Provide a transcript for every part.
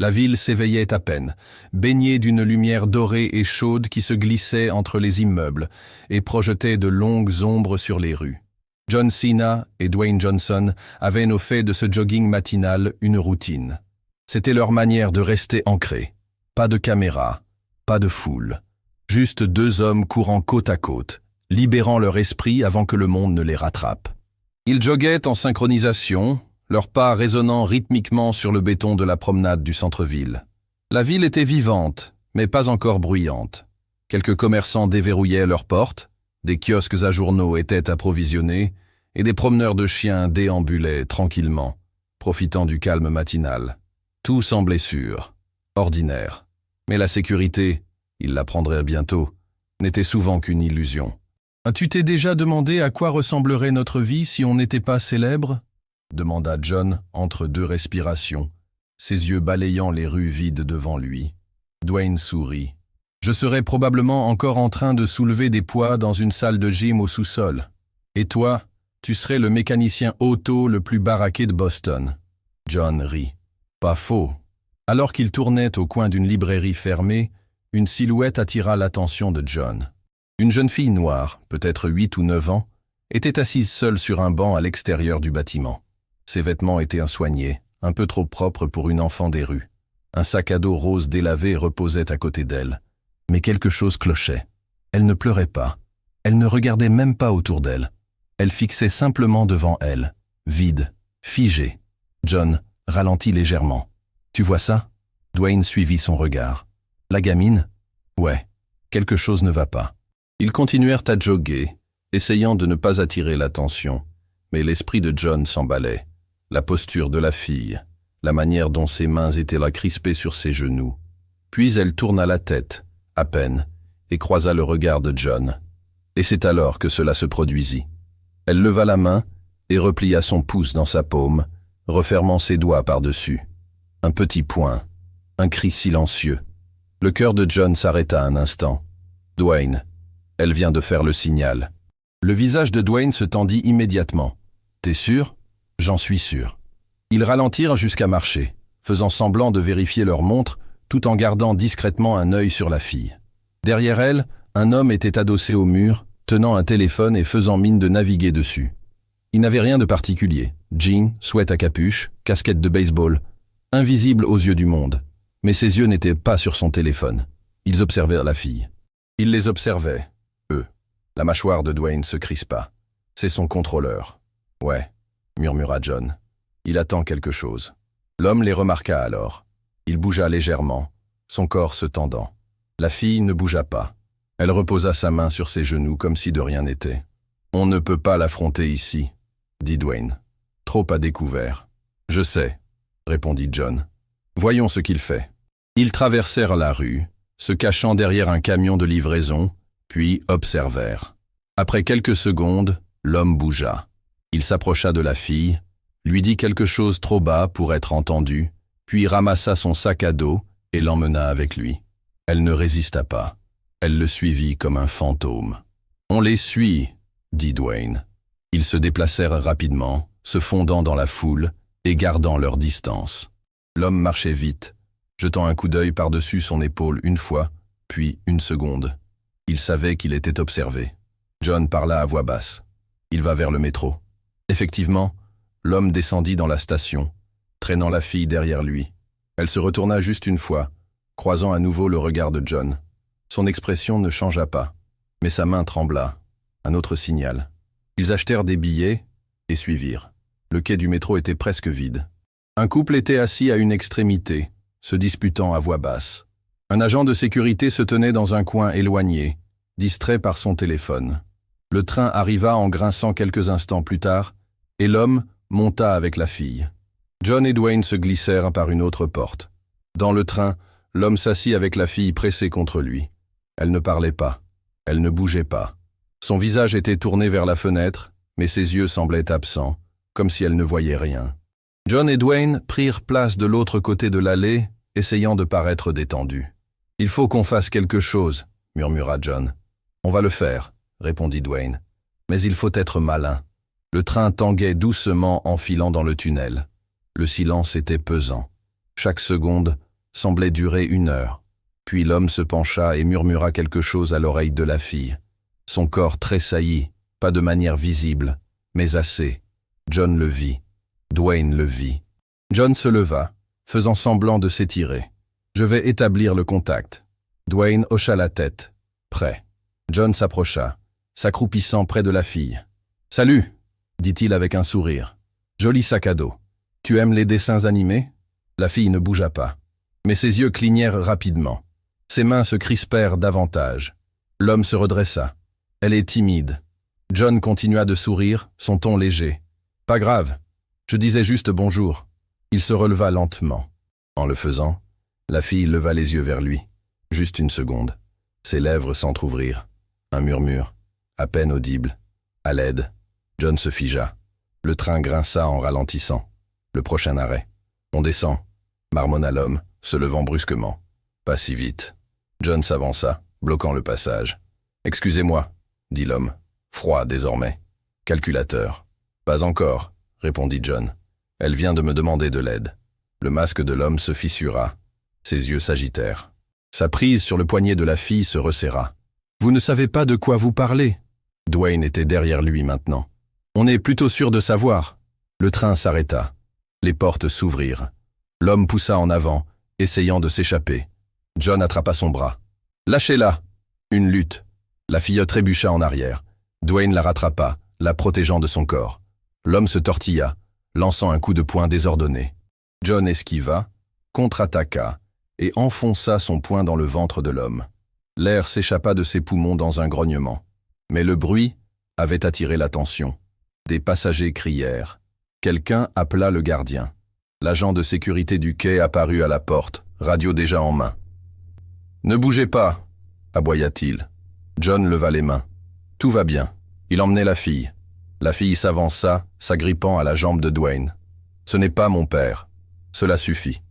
La ville s'éveillait à peine, baignée d'une lumière dorée et chaude qui se glissait entre les immeubles et projetait de longues ombres sur les rues. John Cena et Dwayne Johnson avaient fait de ce jogging matinal une routine. C'était leur manière de rester ancrés. Pas de caméra, pas de foule. Juste deux hommes courant côte à côte, libérant leur esprit avant que le monde ne les rattrape. Ils joggaient en synchronisation, leurs pas résonnant rythmiquement sur le béton de la promenade du centre-ville. La ville était vivante, mais pas encore bruyante. Quelques commerçants déverrouillaient leurs portes, des kiosques à journaux étaient approvisionnés, et des promeneurs de chiens déambulaient tranquillement, profitant du calme matinal. Tout semblait sûr, ordinaire. Mais la sécurité, ils l'apprendraient bientôt, n'était souvent qu'une illusion. « As-tu t'es déjà demandé à quoi ressemblerait notre vie si on n'était pas célèbre ?» demanda John entre deux respirations, ses yeux balayant les rues vides devant lui. Dwayne sourit. « Je serais probablement encore en train de soulever des poids dans une salle de gym au sous-sol. Et toi, tu serais le mécanicien auto le plus baraqué de Boston. » John rit. Pas faux. Alors qu'il tournait au coin d'une librairie fermée, une silhouette attira l'attention de John. Une jeune fille noire, peut-être 8 ou 9 ans, était assise seule sur un banc à l'extérieur du bâtiment. Ses vêtements étaient insoignés, un peu trop propres pour une enfant des rues. Un sac à dos rose délavé reposait à côté d'elle. Mais quelque chose clochait. Elle ne pleurait pas. Elle ne regardait même pas autour d'elle. Elle fixait simplement devant elle, vide, figée. John ralentit légèrement. « Tu vois ça ?» Dwayne suivit son regard. « La gamine ? Ouais, quelque chose ne va pas. » Ils continuèrent à jogger, essayant de ne pas attirer l'attention, mais l'esprit de John s'emballait. La posture de la fille, la manière dont ses mains étaient là crispées sur ses genoux. Puis elle tourna la tête, à peine, et croisa le regard de John. Et c'est alors que cela se produisit. Elle leva la main et replia son pouce dans sa paume, refermant ses doigts par-dessus. Un petit point, un cri silencieux. Le cœur de John s'arrêta un instant. « Dwayne, elle vient de faire le signal. » Le visage de Dwayne se tendit immédiatement. « T'es sûr ? » « J'en suis sûr. » Ils ralentirent jusqu'à marcher, faisant semblant de vérifier leur montre, tout en gardant discrètement un œil sur la fille. Derrière elle, un homme était adossé au mur, tenant un téléphone et faisant mine de naviguer dessus. Il n'avait rien de particulier. Jean, sweat à capuche, casquette de baseball, invisible aux yeux du monde. Mais ses yeux n'étaient pas sur son téléphone. Ils observèrent la fille. Ils les observaient, eux. La mâchoire de Dwayne se crispa. C'est son contrôleur. « Ouais », murmura John. « Il attend quelque chose. » L'homme les remarqua alors. Il bougea légèrement, son corps se tendant. La fille ne bougea pas. Elle reposa sa main sur ses genoux comme si de rien n'était. « On ne peut pas l'affronter ici, » dit Dwayne. « Trop à découvert. »« Je sais, » répondit John. « Voyons ce qu'il fait. » Ils traversèrent la rue, se cachant derrière un camion de livraison, puis observèrent. Après quelques secondes, l'homme bougea. Il s'approcha de la fille, lui dit quelque chose trop bas pour être entendu, puis ramassa son sac à dos et l'emmena avec lui. Elle ne résista pas. Elle le suivit comme un fantôme. « On les suit, » dit Dwayne. Ils se déplacèrent rapidement, se fondant dans la foule et gardant leur distance. L'homme marchait vite, jetant un coup d'œil par-dessus son épaule une fois, puis une seconde. Il savait qu'il était observé. John parla à voix basse. « Il va vers le métro. » Effectivement, l'homme descendit dans la station, traînant la fille derrière lui. Elle se retourna juste une fois, croisant à nouveau le regard de John. Son expression ne changea pas, mais sa main trembla. Un autre signal. Ils achetèrent des billets et suivirent. Le quai du métro était presque vide. Un couple était assis à une extrémité, se disputant à voix basse. Un agent de sécurité se tenait dans un coin éloigné, distrait par son téléphone. Le train arriva en grinçant quelques instants plus tard, et l'homme monta avec la fille. John et Dwayne se glissèrent par une autre porte. Dans le train, l'homme s'assit avec la fille pressée contre lui. Elle ne parlait pas. Elle ne bougeait pas. Son visage était tourné vers la fenêtre, mais ses yeux semblaient absents, comme si elle ne voyait rien. John et Dwayne prirent place de l'autre côté de l'allée, essayant de paraître détendus. « Il faut qu'on fasse quelque chose, » murmura John. « On va le faire, » répondit Dwayne. « Mais il faut être malin. » Le train tanguait doucement en filant dans le tunnel. Le silence était pesant. Chaque seconde semblait durer 1 heure. Puis l'homme se pencha et murmura quelque chose à l'oreille de la fille. Son corps tressaillit, pas de manière visible, mais assez. John le vit. Dwayne le vit. John se leva, faisant semblant de s'étirer. « Je vais établir le contact. » Dwayne hocha la tête. Prêt. John s'approcha, s'accroupissant près de la fille. « Salut !» dit-il avec un sourire. « Joli sac à dos. Tu aimes les dessins animés ?» La fille ne bougea pas. Mais ses yeux clignèrent rapidement. Ses mains se crispèrent davantage. L'homme se redressa. « Elle est timide. » John continua de sourire, son ton léger. « Pas grave. Je disais juste bonjour. » Il se releva lentement. En le faisant, la fille leva les yeux vers lui. Juste une seconde. Ses lèvres s'entr'ouvrirent. Un murmure, à peine audible. À l'aide. John se figea. Le train grinça en ralentissant. Le prochain arrêt. « On descend », marmonna l'homme, se levant brusquement. « Pas si vite. » John s'avança, bloquant le passage. « Excusez-moi », dit l'homme, froid désormais. « Calculateur. »« Pas encore », répondit John. « Elle vient de me demander de l'aide. » Le masque de l'homme se fissura. Ses yeux s'agitèrent. Sa prise sur le poignet de la fille se resserra. « Vous ne savez pas de quoi vous parlez ?» Dwayne était derrière lui maintenant. « On est plutôt sûr de savoir. » Le train s'arrêta. Les portes s'ouvrirent. L'homme poussa en avant, essayant de s'échapper. John attrapa son bras. « Lâchez-la !» Une lutte. La fille trébucha en arrière. Dwayne la rattrapa, la protégeant de son corps. L'homme se tortilla, lançant un coup de poing désordonné. John esquiva, contre-attaqua et enfonça son poing dans le ventre de l'homme. L'air s'échappa de ses poumons dans un grognement. Mais le bruit avait attiré l'attention. Des passagers crièrent. Quelqu'un appela le gardien. L'agent de sécurité du quai apparut à la porte, radio déjà en main. « Ne bougez pas !» aboya-t-il. John leva les mains. « Tout va bien. » Il emmenait la fille. La fille s'avança, s'agrippant à la jambe de Dwayne. « Ce n'est pas mon père. Cela suffit. »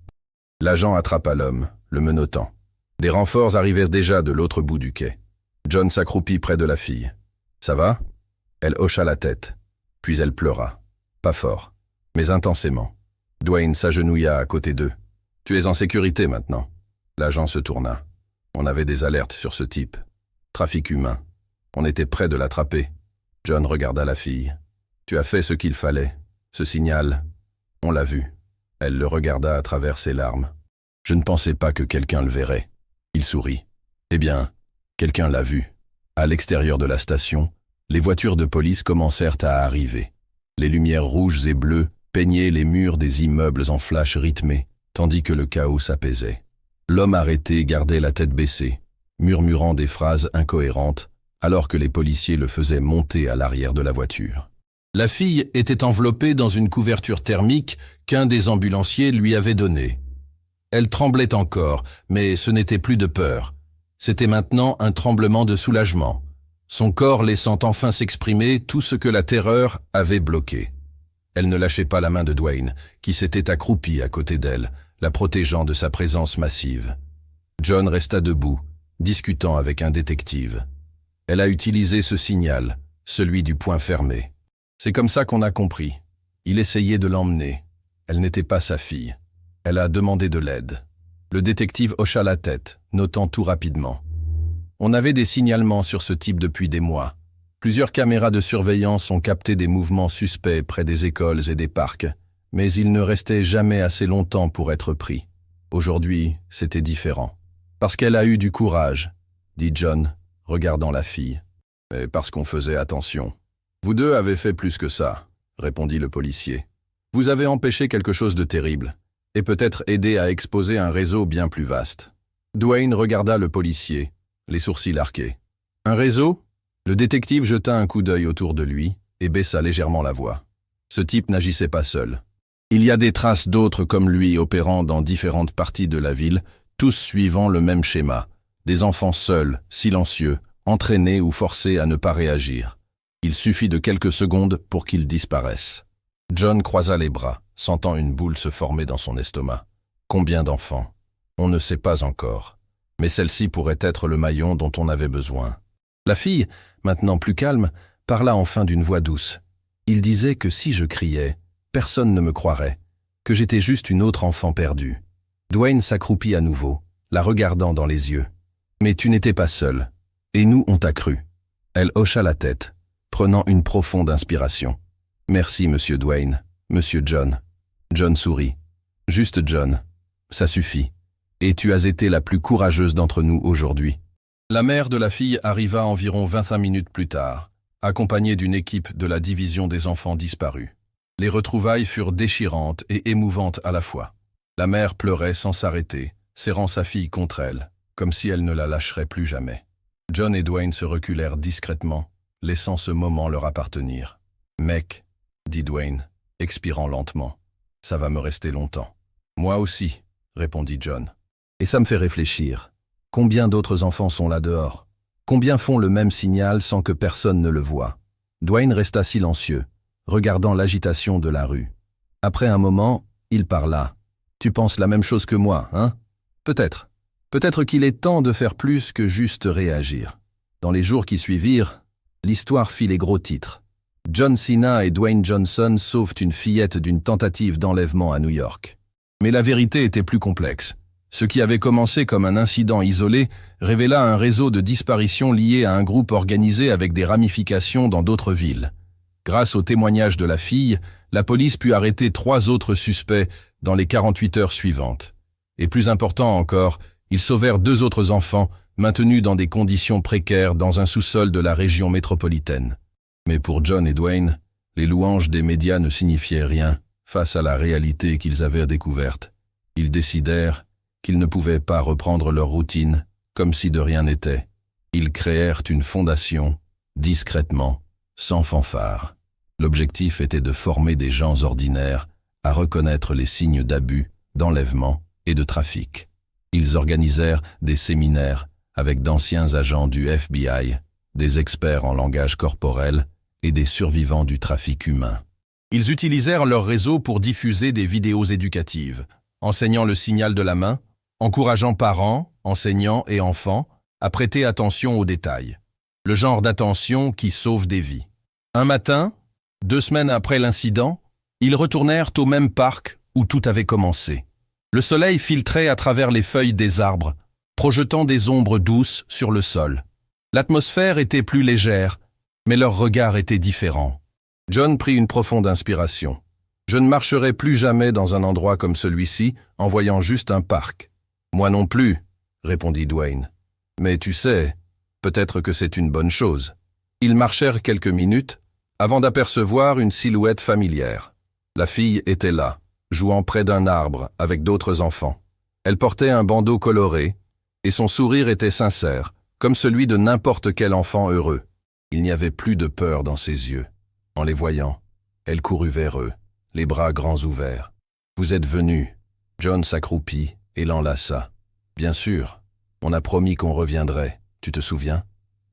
L'agent attrapa l'homme, le menottant. Des renforts arrivaient déjà de l'autre bout du quai. John s'accroupit près de la fille. « Ça va ?» Elle hocha la tête. Puis elle pleura. Pas fort, mais intensément. Dwayne s'agenouilla à côté d'eux. « Tu es en sécurité maintenant. » L'agent se tourna. On avait des alertes sur ce type. Trafic humain. On était près de l'attraper. John regarda la fille. « Tu as fait ce qu'il fallait. Ce signal, on l'a vu. » Elle le regarda à travers ses larmes. « Je ne pensais pas que quelqu'un le verrait. » Il sourit. « Eh bien, quelqu'un l'a vu. » À l'extérieur de la station, les voitures de police commencèrent à arriver. Les lumières rouges et bleues peignaient les murs des immeubles en flashs rythmés, tandis que le chaos s'apaisait. L'homme arrêté gardait la tête baissée, murmurant des phrases incohérentes, alors que les policiers le faisaient monter à l'arrière de la voiture. La fille était enveloppée dans une couverture thermique qu'un des ambulanciers lui avait donnée. Elle tremblait encore, mais ce n'était plus de peur. C'était maintenant un tremblement de soulagement, son corps laissant enfin s'exprimer tout ce que la terreur avait bloqué. Elle ne lâchait pas la main de Dwayne, qui s'était accroupi à côté d'elle, la protégeant de sa présence massive. John resta debout, discutant avec un détective. Elle a utilisé ce signal, celui du poing fermé. C'est comme ça qu'on a compris. Il essayait de l'emmener. Elle n'était pas sa fille. Elle a demandé de l'aide. Le détective hocha la tête, notant tout rapidement. On avait des signalements sur ce type depuis des mois. Plusieurs caméras de surveillance ont capté des mouvements suspects près des écoles et des parcs, mais il ne restait jamais assez longtemps pour être pris. Aujourd'hui, c'était différent. Parce qu'elle a eu du courage, dit John, regardant la fille. Et parce qu'on faisait attention. Vous deux avez fait plus que ça, répondit le policier. Vous avez empêché quelque chose de terrible, et peut-être aidé à exposer un réseau bien plus vaste. Dwayne regarda le policier, les sourcils arqués. Un réseau ? Le détective jeta un coup d'œil autour de lui et baissa légèrement la voix. Ce type n'agissait pas seul. Il y a des traces d'autres comme lui opérant dans différentes parties de la ville, tous suivant le même schéma. Des enfants seuls, silencieux, entraînés ou forcés à ne pas réagir. Il suffit de quelques secondes pour qu'ils disparaissent. John croisa les bras, sentant une boule se former dans son estomac. Combien d'enfants? On ne sait pas encore. Mais celle-ci pourrait être le maillon dont on avait besoin. La fille, maintenant plus calme, parla enfin d'une voix douce. Il disait que si je criais, personne ne me croirait, que j'étais juste une autre enfant perdue. Dwayne s'accroupit à nouveau, la regardant dans les yeux. « Mais tu n'étais pas seul. Et nous, on t'a cru. » Elle hocha la tête, prenant une profonde inspiration. « Merci, monsieur Dwayne, monsieur John. » John sourit. « Juste John. Ça suffit. Et tu as été la plus courageuse d'entre nous aujourd'hui. » La mère de la fille arriva environ 25 minutes plus tard, accompagnée d'une équipe de la division des enfants disparus. Les retrouvailles furent déchirantes et émouvantes à la fois. La mère pleurait sans s'arrêter, serrant sa fille contre elle, comme si elle ne la lâcherait plus jamais. John et Dwayne se reculèrent discrètement, laissant ce moment leur appartenir. « Mec, » dit Dwayne, expirant lentement, « ça va me rester longtemps. »« Moi aussi, » répondit John. « Et ça me fait réfléchir. Combien d'autres enfants sont là dehors? Combien font le même signal sans que personne ne le voie ?» Dwayne resta silencieux, regardant l'agitation de la rue. Après un moment, il parla. « Tu penses la même chose que moi, hein? Peut-être. Peut-être qu'il est temps de faire plus que juste réagir. » Dans les jours qui suivirent, l'histoire fit les gros titres. John Cena et Dwayne Johnson sauvent une fillette d'une tentative d'enlèvement à New York. Mais la vérité était plus complexe. Ce qui avait commencé comme un incident isolé révéla un réseau de disparitions lié à un groupe organisé avec des ramifications dans d'autres villes. Grâce au témoignage de la fille, la police put arrêter 3 autres suspects dans les 48 heures suivantes. Et plus important encore, ils sauvèrent 2 autres enfants maintenus dans des conditions précaires dans un sous-sol de la région métropolitaine. Mais pour John et Dwayne, les louanges des médias ne signifiaient rien face à la réalité qu'ils avaient découverte. Ils décidèrent qu'ils ne pouvaient pas reprendre leur routine comme si de rien n'était. Ils créèrent une fondation, discrètement, sans fanfare. L'objectif était de former des gens ordinaires à reconnaître les signes d'abus, d'enlèvement et de trafic. Ils organisèrent des séminaires avec d'anciens agents du FBI, des experts en langage corporel et des survivants du trafic humain. Ils utilisèrent leur réseau pour diffuser des vidéos éducatives, enseignant le signal de la main, encourageant parents, enseignants et enfants à prêter attention aux détails. Le genre d'attention qui sauve des vies. Un matin, 2 semaines après l'incident, ils retournèrent au même parc où tout avait commencé. Le soleil filtrait à travers les feuilles des arbres, projetant des ombres douces sur le sol. L'atmosphère était plus légère, mais leur regard était différent. John prit une profonde inspiration. « Je ne marcherai plus jamais dans un endroit comme celui-ci en voyant juste un parc. »« Moi non plus, » répondit Dwayne. « Mais tu sais, peut-être que c'est une bonne chose. » Ils marchèrent quelques minutes avant d'apercevoir une silhouette familière. La fille était là, jouant près d'un arbre avec d'autres enfants. Elle portait un bandeau coloré et son sourire était sincère, comme celui de n'importe quel enfant heureux. Il n'y avait plus de peur dans ses yeux. En les voyant, elle courut vers eux, les bras grands ouverts. « Vous êtes venus. » John s'accroupit et l'enlaça. « Bien sûr, on a promis qu'on reviendrait, tu te souviens?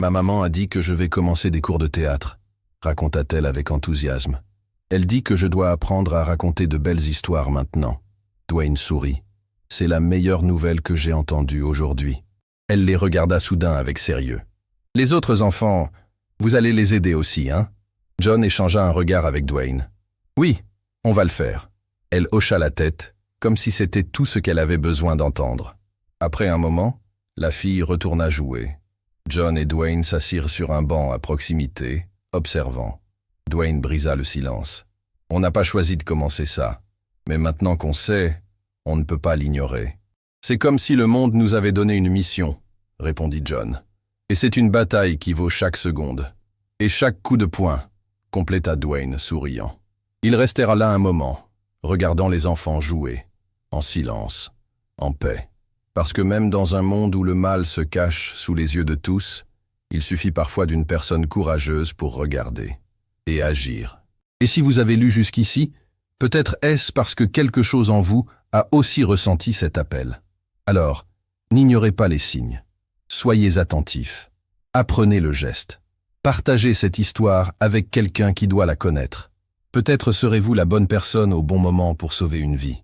Ma maman a dit que je vais commencer des cours de théâtre, » raconta-t-elle avec enthousiasme. « Elle dit que je dois apprendre à raconter de belles histoires maintenant. » Dwayne sourit. « C'est la meilleure nouvelle que j'ai entendue aujourd'hui. » Elle les regarda soudain avec sérieux. « Les autres enfants, vous allez les aider aussi, hein ?» John échangea un regard avec Dwayne. « Oui, on va le faire. » Elle hocha la tête, comme si c'était tout ce qu'elle avait besoin d'entendre. Après un moment, la fille retourna jouer. John et Dwayne s'assirent sur un banc à proximité, observant. Dwayne brisa le silence. « On n'a pas choisi de commencer ça, mais maintenant qu'on sait, on ne peut pas l'ignorer. »« C'est comme si le monde nous avait donné une mission, » répondit John. « Et c'est une bataille qui vaut chaque seconde. Et chaque coup de poing, » compléta Dwayne, souriant. Ils restèrent là un moment, regardant les enfants jouer, en silence, en paix. Parce que même dans un monde où le mal se cache sous les yeux de tous, il suffit parfois d'une personne courageuse pour regarder et agir. Et si vous avez lu jusqu'ici, peut-être est-ce parce que quelque chose en vous a aussi ressenti cet appel. Alors, n'ignorez pas les signes. Soyez attentifs. Apprenez le geste. Partagez cette histoire avec quelqu'un qui doit la connaître. Peut-être serez-vous la bonne personne au bon moment pour sauver une vie.